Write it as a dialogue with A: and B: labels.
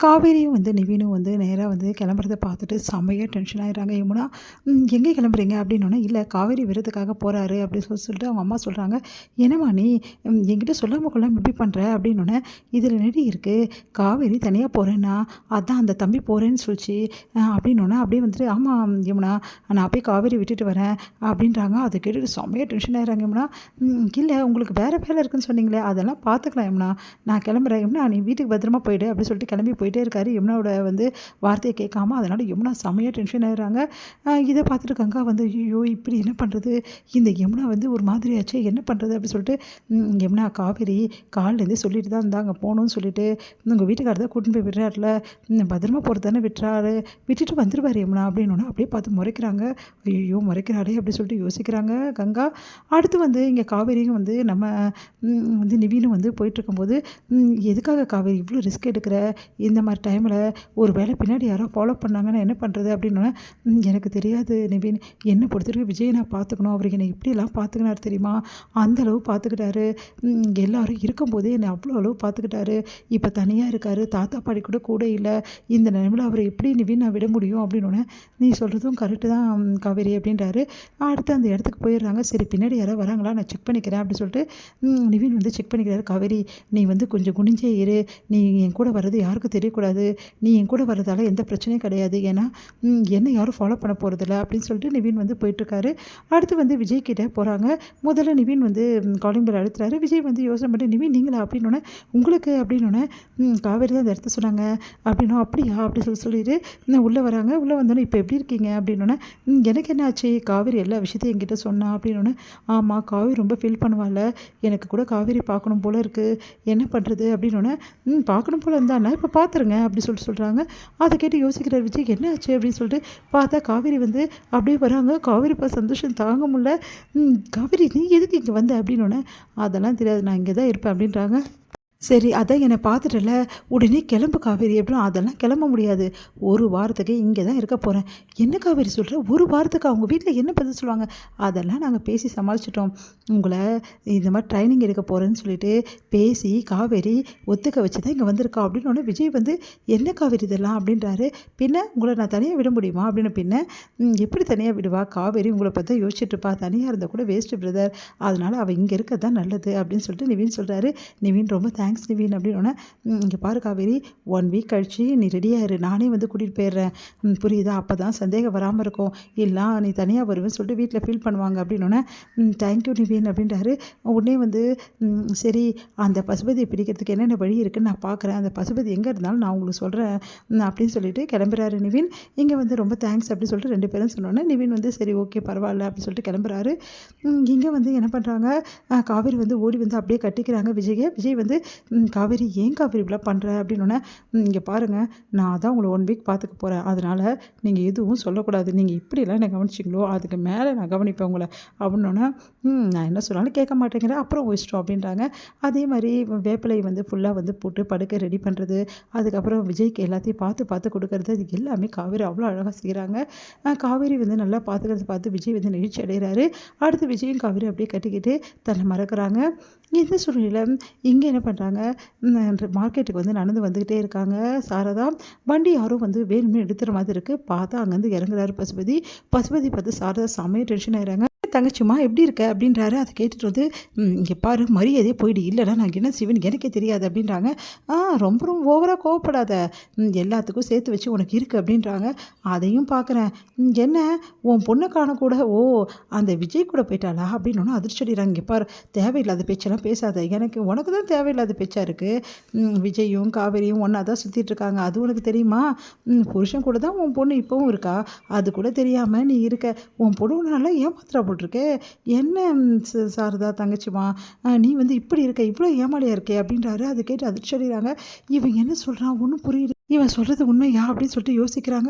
A: காவேரியும் நிவினும் நேரா கிளம்புறத பார்த்துட்டு செம்மையா டென்ஷன் ஆயிடுறாங்க. யமுனா எங்கே கிளம்புறீங்க அப்படின்னோடனே, இல்லை காவேரி விருதுக்காக போகிறாரு அப்படின்னு சொல்லிட்டு அவங்க அம்மா சொல்கிறாங்க. என்னம்மா நீ என்கிட்ட சொல்லாமல் கொள்ளாமல் இப்படி பண்ணுற அப்படின்னோடனே, இதில் நெடி இருக்குது, காவேரி தனியாக போகிறேன்னா அதான் அந்த தம்பி போகிறேன்னு சொல்லிச்சு அப்படின்னோடனே அப்படியே ஆமாம் யமுனா, நான் போய் காவேரி விட்டுட்டு வரேன் அப்படின்றாங்க. அதை கேட்டுட்டு செம்மையாக டென்ஷன் ஆயிடுறாங்க. யமுனா இல்லை உங்களுக்கு வேறு வேலை இருக்குன்னு சொன்னீங்களே, அதெல்லாம் பார்த்துக்கலாம் யமுனா, நான் கிளம்புறேன் யமுனா, நீ வீட்டுக்கு பத்திரமா போயிடு அப்படின்னு சொல்லிட்டு கிளம்பி போயிட்டே இருக்காரு. யமுனாவோட வார்த்தையை கேட்காம, அதனால் யமுனா செமையாக டென்ஷன் ஆகிடுறாங்க. இதை பார்த்துட்டு கங்கா ஐயோ இப்படி என்ன பண்ணுறது, இந்த யமுனா ஒரு மாதிரி ஆச்சு, என்ன பண்ணுறது அப்படின்னு சொல்லிட்டு, யமுனா காவேரி காலிலேருந்து சொல்லிட்டு தான் இருந்தாங்க போகணும்னு சொல்லிட்டு, உங்கள் வீட்டுக்காரர் தான் கூட்டின்னு போய் விடுறாருல, பத்திரமா போகிறது தானே விட்டுறாரு, விட்டுட்டு வந்துடுவார் யமுனா அப்படின்னோன்னா அப்படியே பார்த்து முறைக்கிறாங்க. ஐயோ முறைக்கிறாரே அப்படி சொல்லிட்டு யோசிக்கிறாங்க கங்கா. அடுத்து இங்கே காவேரியும் நம்ம நிவினும் போயிட்டுருக்கும்போது, எதுக்காக காவேரி இவ்வளோ ரிஸ்க் எடுக்கிற, இந்த மாதிரி டைமில் ஒரு வேளை பின்னாடி யாரோ ஃபாலோ பண்ணாங்கன்னா என்ன பண்ணுறது அப்படின்னோடனே, எனக்கு தெரியாது நிவின், என்னை பொறுத்தவரைக்கும் விஜய் நான் பார்த்துக்கணும், அவர் என்னை இப்படிலாம் பார்த்துக்கினார் தெரியுமா, அந்தளவு பார்த்துக்கிட்டாரு, எல்லோரும் இருக்கும்போதே என்னை அவ்வளோ அளவு பார்த்துக்கிட்டாரு, இப்போ தனியாக இருக்கார், தாத்தா பாடி கூட இல்லை, இந்த நிலைமையில் அவரை எப்படி நிவின் நான் விட முடியும் அப்படின்னோடனே, நீ சொல்கிறதும் கரெக்டு தான் காவேரி அப்படின்றாரு. அடுத்து அந்த இடத்துக்கு போயிடுறாங்க. சரி பின்னாடி யாரோ வராங்களா, நான் செக் பண்ணிக்கிறேன் அப்படின்னு சொல்லிட்டு நிவின் செக் பண்ணிக்கிறாரு. காவேரி நீ கொஞ்சம் குனிஞ்சே இரு, நீ என் கூட வர்றது யாருக்கும் தெரியக்கூடாது, நீ என் கூட வர்றதால எந்த பிரச்சனையும் கிடையாது, ஏன்னா என்ன யாரும் ஃபாலோ பண்ண போகிறதில்ல அப்படின்னு சொல்லிட்டு நிவின் போயிட்டுருக்காரு. அடுத்து விஜய் கிட்டே போகிறாங்க. முதல்ல நிவின் காலிங் பெல் அழுத்துறாரு. விஜய் யோசனை பண்ணி, நிவின் நீங்களா அப்படின்னோடனே, உங்களுக்கு அப்படின்னோடனே, காவேரி தான் அந்த இடத்த சொன்னாங்க அப்படின்னோம். அப்படியா அப்படி சொல்லிட்டு உள்ளே வராங்க. உள்ளே வந்தோன்னே, இப்போ எப்படி இருக்கீங்க அப்படின்னோடனே, எனக்கு என்ன ஆச்சு, காவேரி எல்லா விஷயத்தையும் என்கிட்ட சொன்னா அப்படின்னோடனே, ஆமாம் காவேரி ரொம்ப ஃபீல் பண்ணுவாள், எனக்கு கூட காவேரி பார்க்கணும் போல் இருக்குது, என்ன பண்ணுறது அப்படின்னோடனே, பார்க்கணும் போல் இருந்தாண்ணா இப்போ பார்த்துருங்க அப்படி சொல்கிறாங்க. அதை கேட்டு யோசிக்கிறார் விஜய், என்ன ஆச்சு அப்படின்னு சொல்லிட்டு பார்த்தா காவேரி அப்படியே வராங்க. காவேரி சந்தோஷம் தாங்க முடியல. காவேரி நீ எதுக்கு இங்கே வந்த அப்படின்னோடனே, அதெல்லாம் தெரியாது, நான் இங்கே தான் இருப்பேன் அப்படின்றாங்க. சரி அதான் என்னை பார்த்துட்டல, உடனே கிளம்பு காவேரி அப்படின்னா, அதெல்லாம் கிளம்ப முடியாது, ஒரு வாரத்துக்கு இங்கே தான் இருக்க போகிறேன். என்ன காவேரி சொல்கிற, ஒரு வாரத்துக்கு அவங்க வீட்டில் என்ன பதில் சொல்லுவாங்க, அதெல்லாம் நாங்கள் பேசி சமாளிச்சிட்டோம், உங்களை இந்த மாதிரி ட்ரைனிங் எடுக்க போகிறேன்னு சொல்லிட்டு பேசி காவேரி ஒத்துக்க வச்சு தான் இங்கே வந்திருக்கா அப்படின்னு விஜய் என்ன காவேரி இதெல்லாம் அப்படின்றாரு. பின்ன உங்களை நான் தனியாக விட முடியுமா அப்படின்னு, பின்ன எப்படி தனியாக விடுவா, காவேரி உங்களை பார்த்தா யோசிச்சுட்ருப்பா, தனியாக இருந்தால் கூட வேஸ்ட்டு பிரதர், அதனால் அவள் இங்கே இருக்க தான் நல்லது அப்படின்னு சொல்லிட்டு நிவின் சொல்கிறாரு. நிவின் ரொம்ப தேங்க்ஸ் நிவின் அப்படின்னோடனே, இங்கே பாரு காவேரி, 1 வீக் கழிச்சு நீ ரெடியாகிரு, நானே கூட்டிகிட்டு போயிடுறேன், புரியுதா, அப்போ தான் சந்தேகம் வராமல் இருக்கும், இல்லை நீ தனியாக வருவேன்னு சொல்லிட்டு வீட்டில் ஃபீல் பண்ணுவாங்க அப்படின்னோடனே, தேங்க்யூ நிவின் அப்படின்றாரு. உடனே சரி அந்த பசுபதியை பிடிக்கிறதுக்கு என்னென்ன வழி இருக்குதுன்னு நான் பார்க்குறேன், அந்த பசுபதி எங்கே இருந்தாலும் நான் உங்களுக்கு சொல்கிறேன் அப்படின்னு சொல்லிட்டு கிளம்புறாரு நிவின். இங்கே ரொம்ப தேங்க்ஸ் அப்படின்னு சொல்லிட்டு 2 பேரும் சொன்னோன்னே நிவின் சரி ஓகே பரவாயில்ல அப்படின்னு சொல்லிட்டு கிளம்புறாரு. இங்கே என்ன பண்ணுறாங்க, காவேரி ஓடி அப்படியே கட்டிக்கிறாங்க விஜயை. விஜய் காவேரி ஏன் காவேரி இப்படிலாம் பண்ணுற அப்படின்னோடனே, இங்கே பாருங்கள், நான் தான் உங்களை 1 வீக் பார்த்துக்க போகிறேன், அதனால் நீங்கள் எதுவும் சொல்லக்கூடாது, நீங்கள் இப்படிலாம் என்ன கவனிச்சிங்களோ அதுக்கு மேலே நான் கவனிப்பேன் உங்களை அப்படின்னோடனே, நான் என்ன சொன்னாலும் கேட்க மாட்டேங்கிறேன், அப்புறம் இஷ்டம் அப்படின்றாங்க. அதே மாதிரி வேப்பிலை ஃபுல்லாக போட்டு படுக்க ரெடி பண்ணுறது, அதுக்கப்புறம் விஜய்க்கு எல்லாத்தையும் பார்த்து பார்த்து கொடுக்கறது, இது எல்லாமே காவேரி அவ்வளோ அழகாக செய்கிறாங்க. காவேரி நல்லா பார்த்துக்கிறத பார்த்து விஜய் நெகிழ்ச்சி அடைகிறாரு. அடுத்து விஜயும் காவேரி அப்படியே கட்டிக்கிட்டு தன்னை மறக்கிறாங்க. இந்த சூழ்நிலையில் இங்கே என்ன பண்ணுறாங்க, மார்க்கெட்டுக்கு நடந்து வந்துக்கிட்டே இருக்காங்க சாரதா. வண்டி யாரும் வேணும்னு எடுத்துகிற மாதிரி இருக்குது. பார்த்தா அங்கேருந்து இறங்குறாரு பசுபதி. பசுபதி பார்த்து சாரதா செம்மையாக டென்ஷன் ஆகிறாங்க. தங்கச்சிம்மா எப்படி இருக்க அப்படின்றாரு. அதை கேட்டுட்டு இங்கே பாரு மரியாதையே போயிடு, இல்லைடா நான் என்ன சிவன் எனக்கே தெரியாது அப்படின்றாங்க. ரொம்ப ரொம்ப ஓவராக கோவப்படாத, எல்லாத்துக்கும் சேர்த்து வச்சு உனக்கு இருக்குது அப்படின்றாங்க. அதையும் பார்க்குறேன், என்ன உன் பொண்ணை காண கூட, ஓ அந்த விஜய் கூட போயிட்டாளா அப்படின்னு அதிர்ச்சி அடிக்கிறாங்க. இங்கே பாரு தேவையில்லாத பேச்செல்லாம் பேசாத, உனக்கு தான் தேவையில்லாத பேச்சாக இருக்குது, விஜயும் காவேரியும் ஒன்றா தான் சுற்றிட்டு இருக்காங்க, அது உனக்கு தெரியுமா, புருஷன் கூட தான் உன் பொண்ணு இப்போவும் இருக்கா, அது கூட தெரியாமல் நீ இருக்க, உன் பொண்ணு நல்லா ஏமாத்திரா போட்டிருக்கு, என்ன சாரதா தங்கச்சிமா நீ இப்படி இருக்க, இவ்வளோ ஏமாளியாக இருக்கே அப்படின்றாரு. அதை கேட்டு அதிர்ச்சி அடைகிறாங்க. இவன் என்ன சொல்கிறான் ஒன்றும் புரியுது, இவன் சொல்கிறது உண்மையா அப்படின்னு சொல்லிட்டு யோசிக்கிறாங்க.